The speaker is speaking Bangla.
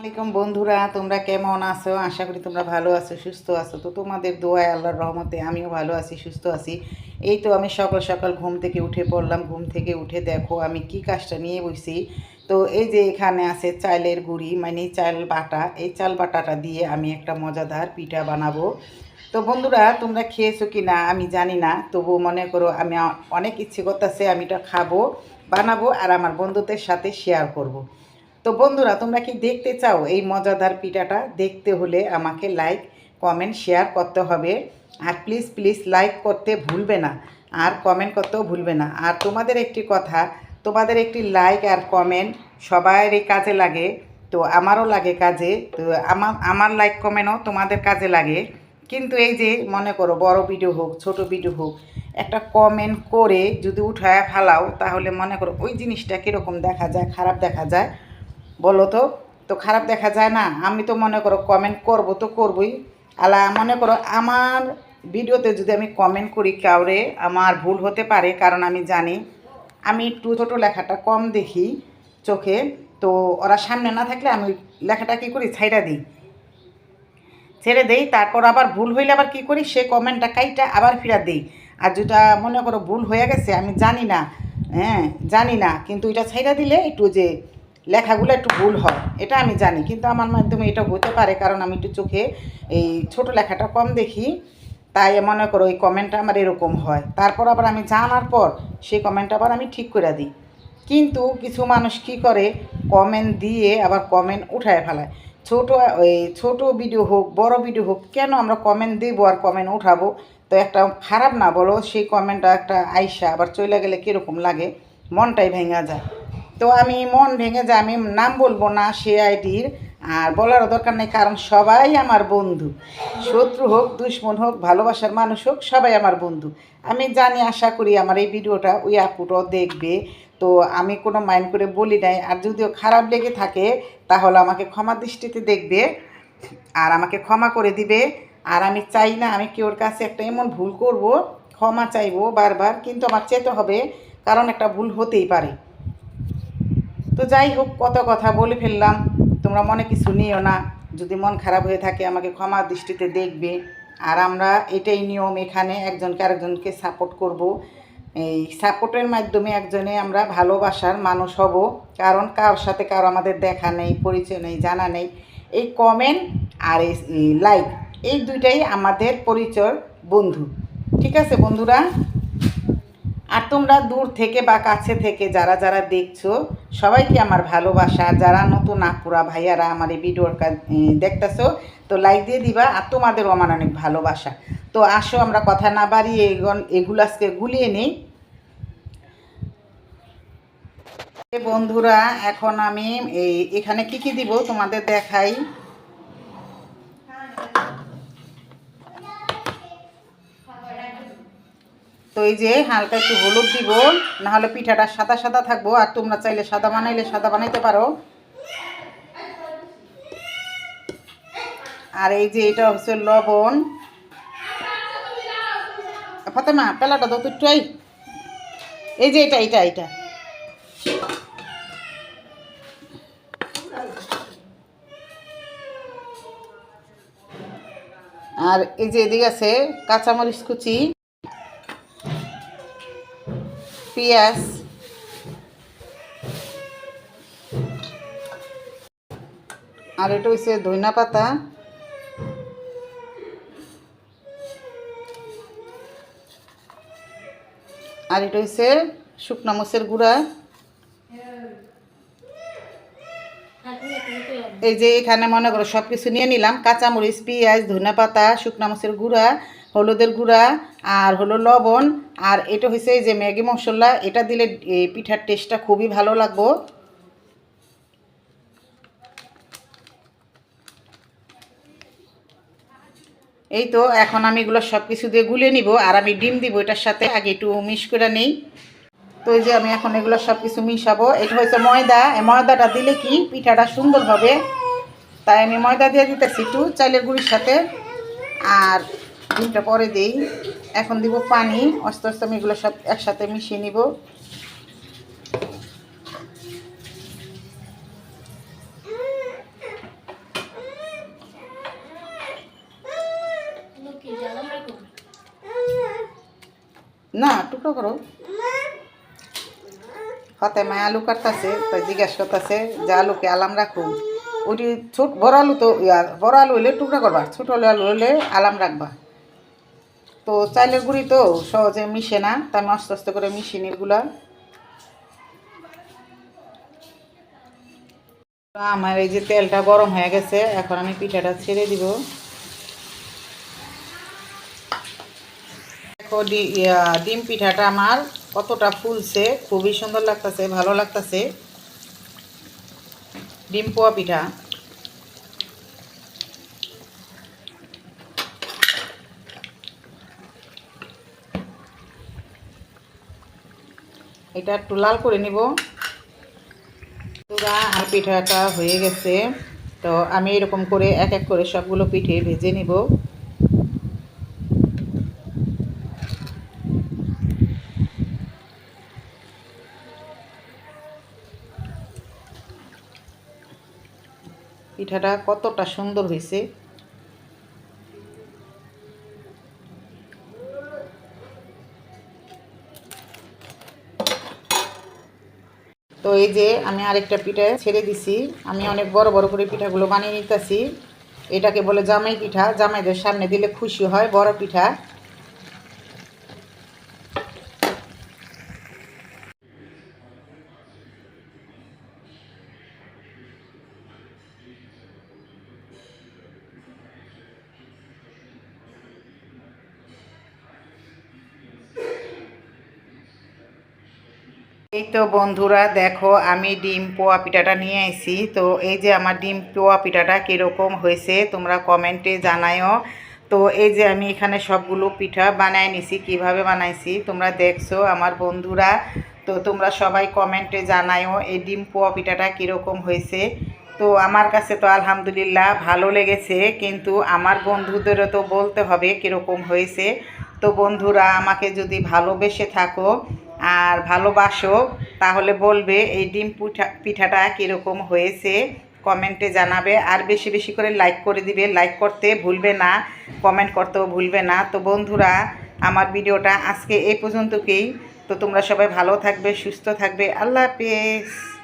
আসসালামাইকুম বন্ধুরা, তোমরা কেমন আছো? আশা করি তোমরা ভালো আছো, সুস্থ আছো। তো তোমাদের দোয়ায় আল্লাহর রহমতে আমিও ভালো আছি, সুস্থ আছি। এই তো আমি সকাল সকাল ঘুম থেকে উঠে পড়লাম। ঘুম থেকে উঠে দেখো আমি কি কাজটা নিয়ে বসছি। তো এই যে এখানে আছে চালের গুঁড়ি, মানে চাল বাটা। এই চাল বাটাটা দিয়ে আমি একটা মজাদার পিঠা বানাবো। তো বন্ধুরা, তোমরা খেয়েছো কি না আমি জানি না, তবু মনে করো আমি অনেক ইচ্ছে করতেছে আমি এটা খাবো, বানাবো আর আমার বন্ধুদের সাথে শেয়ার করব। তো বন্ধুরা, তোমরা কি দেখতে চাও এই মজাদার পিঠাটা? দেখতে হলে আমাকে লাইক কমেন্ট শেয়ার করতে হবে। আর প্লিজ প্লিজ লাইক করতে ভুলবে না, আর কমেন্ট করতেও ভুলবে না। আর তোমাদের একটি কথা, তোমাদের একটি লাইক আর কমেন্ট সবারই কাজে লাগে। তো আমারও লাগে কাজে। তো আমার লাইক কমেন্টও তোমাদের কাজে লাগে। কিন্তু এই যে মনে করো বড় ভিডিও হোক ছোট ভিডিও হোক, একটা কমেন্ট করে যদি উঠায় ফেলাও তাহলে মনে করো ওই জিনিসটা কীরকম দেখা যায়, খারাপ দেখা যায় বলো তো? তো খারাপ দেখা যায় না? আমি তো মনে করো কমেন্ট করব তো করবই। আলা মনে করো আমার ভিডিওতে যদি আমি কমেন্ট করি কাউরে, আমার ভুল হতে পারে, কারণ আমি জানি আমি একটু ছোটো লেখাটা কম দেখি চোখে। তো ওরা সামনে না থাকলে আমি লেখাটা কী করি, ছাইড়া দিই, ছেড়ে দেই। তারপর আবার ভুল হইলে আবার কী করি, সে কমেন্টটা কাইটা আবার ফিরা দিই। আর যেটা মনে করো ভুল হয়ে গেছে আমি জানি না, হ্যাঁ জানি না, কিন্তু এটা ছাইড়া দিলে একটু যে লেখাগুলো একটু ভুল হয় এটা আমি জানি। কিন্তু আমার মাধ্যমে এটা হতে পারে, কারণ আমি একটু চোখে এই ছোট লেখাটা কম দেখি, তাই মনে করো এই কমেন্টটা আমার এরকম হয়। তারপর আবার আমি জানার পর সেই কমেন্টটা আবার আমি ঠিক করে দিই। কিন্তু কিছু মানুষ কী করে, কমেন্ট দিয়ে আবার কমেন্ট উঠায় ফেলায়। ছোট ভিডিও হোক বড় ভিডিও হোক, কেন আমরা কমেন্ট দেবো আর কমেন্ট উঠাবো? তো একটা খারাপ না বলো, সেই কমেন্টটা একটা আইসা আবার চলে গেলে কীরকম লাগে, মনটাই ভেঙে যায়। তো আমি মন ভেঙে যায়, আমি নাম বলবো না সে আইডির, আর বলারও দরকার নেই, কারণ সবাই আমার বন্ধু। শত্রু হোক দুশ্মন হোক ভালোবাসার মানুষ হোক, সবাই আমার বন্ধু। আমি জানি, আশা করি আমার এই ভিডিওটা ওই আপুটাও দেখবে। তো আমি কোনো মাইন্ড করে বলি নাই। আর যদিও খারাপ লেগে থাকে তাহলে আমাকে ক্ষমা দৃষ্টিতে দেখবে আর আমাকে ক্ষমা করে দিবে। আর আমি চাই না আমি কেউর কাছে একটা এমন ভুল করব, ক্ষমা চাইবো বারবার, কিন্তু আমার চেতে হবে, কারণ একটা ভুল হতেই পারে। তো যাই হোক, কত কথা বলে ফেললাম, তোমরা মনে কিছু নিও না। যদি মন খারাপ হয়ে থাকে আমাকে ক্ষমা দৃষ্টিতে দেখবে। আর আমরা এটাই নিয়ম, এখানে একজনকে আরেকজনকে সাপোর্ট করব। এই সাপোর্টের মাধ্যমে একজনে আমরা ভালোবাসার মানুষ হব। কারণ কারোর সাথে কারো আমাদের দেখা নেই, পরিচয় নেই, জানা নেই। এই কমেন্ট আর এই লাইক, এই দুইটাই আমাদের পরিচয় বন্ধু। ঠিক আছে বন্ধুরা? আর তোমরা দূর থেকে বা কাছে থেকে যারা যারা দেখছো, সবাইকে আমার ভালোবাসা। যারা নতুন আপুরা ভাইয়ারা আমার এই ভিডিওটা দেখতেছো, তো লাইক দিয়ে দিবা। আর তোমাদেরও আমার অনেক ভালোবাসা। তো আসো আমরা কথা না বাড়িয়ে এগুলো আজকে গুলিয়ে নিই। বন্ধুরা, এখন আমি এখানে কি কি দিব তোমাদের দেখাই। তো এই যে হালকা একটু হলুদ দিব, নাহলে পিঠাটা সাদা সাদা থাকবো। আর তোমরা চাইলে সাদা বানাইলে সাদা বানাইতে পারো। আর এই যে এটা হচ্ছে লবণ। ফাতেমা পেলাটা দাও তো একটু। এই যে এটা এটা এটা আর এই যে এদিকে আছে কাঁচামরিচ কুচি, পেঁয়াজ, আর এটা হচ্ছে ধনিয়া পাতা, আর এটা হচ্ছে শুকনো মরিচের গুঁড়া। এই যে এখানে মনে করো সব কিছু নিয়ে নিলাম, কাঁচামরিচ, পেঁয়াজ, ধনিয়া পাতা, শুকনো মরিচের গুঁড়া, হলুদের গুঁড়া, আর হলো লবণ। আর এটা হচ্ছে এই যে ম্যাগি মশলা, এটা দিলে এই পিঠার টেস্টটা খুবই ভালো লাগবো। এই তো এখন আমি এগুলো সব কিছু দিয়ে গুলে নিব। আর আমি ডিম দিব এটার সাথে, আগে একটু মিক্স করে নিই। তো এই যে আমি এখন এগুলো সব কিছু মিশাবো। এটা হচ্ছে ময়দা, এই ময়দাটা দিলে কি পিঠাটা সুন্দর হবে, তাই আমি ময়দা দিয়ে দিতেছি একটু চালের গুঁড়ির সাথে। আর ডিমটা পরে দিই। এখন দিব পানি। আস্তে আস্তে আমি এগুলো সব একসাথে মিশিয়ে নিব। না টুকরো করো। ফাতেমা আলু কাটতেছে, তাই জিজ্ঞাসা করতেছে যে আলুকে আলাম রাখুন। ওইটি ছোট বড় আলু তো বড় আলু হইলে টুকরা করবা, ছোট আলু হইলে আলাম রাখবা। তো চাইলের গুঁড়ি তো সহজে মিশে না, তাই আমি আস্তে আস্তে করে মিশিয়ে এগুলা। আমার এই যে তেলটা গরম হয়ে গেছে, এখন আমি পিঠাটা ছেড়ে দিব। দেখো ডিম পিঠাটা আমার কতটা ফুলছে, খুবই সুন্দর লাগতেছে, ভালো লাগতেছে। ডিম পোয়া পিঠা। এটা একটু লাল করে নিব। আর পিঠাটা হয়ে গেছে, তো আমি এরকম করে এক এক করে সবগুলো পিঠে ভেজে নিব। পিঠাটা কতটা সুন্দর হয়েছে। তো এই যে আমি আরেকটা পিঠা ছেড়ে দিছি। আমি অনেক বড় বড় করে পিঠাগুলো বানিয়ে নিতেছি। এটাকে বলে জামাই পিঠা, জামাইদের সামনে দিলে খুশি হয়, বড় পিঠা। এই তো বন্ধুরা দেখো, আমি ডিম পোয়া পিঠাটা নিয়ে আসি। তো এই যে আমার ডিম পোয়া পিঠাটা কীরকম হয়েছে তোমরা কমেন্টে জানায়ও। তো এই যে আমি এখানে সবগুলো পিঠা বানাই নিছি, কিভাবে বানাইছি তোমরা দেখছো আমার বন্ধুরা। তো তোমরা সবাই কমেন্টে জানায়ও এই ডিম পোয়া পিঠাটা কীরকম হয়েছে। তো আমার কাছে তো আলহামদুলিল্লাহ ভালো লেগেছে, কিন্তু আমার বন্ধুদেরও তো বলতে হবে কীরকম হয়েছে। তো বন্ধুরা আমাকে যদি ভালোবেসে থাকো আর ভালোবাসো, তাহলে বলবে এই ডিম পিঠাটা কীরকম হয়েছে, কমেন্টে জানাবে। আর বেশি বেশি করে লাইক করে দিবে, লাইক করতে ভুলবে না, কমেন্ট করতেও ভুলবে না। তো বন্ধুরা আমার ভিডিওটা আজকে এই পর্যন্তই। তো তোমরা সবাই ভালো থাকবে, সুস্থ থাকবে। আল্লাহ হাফেজ।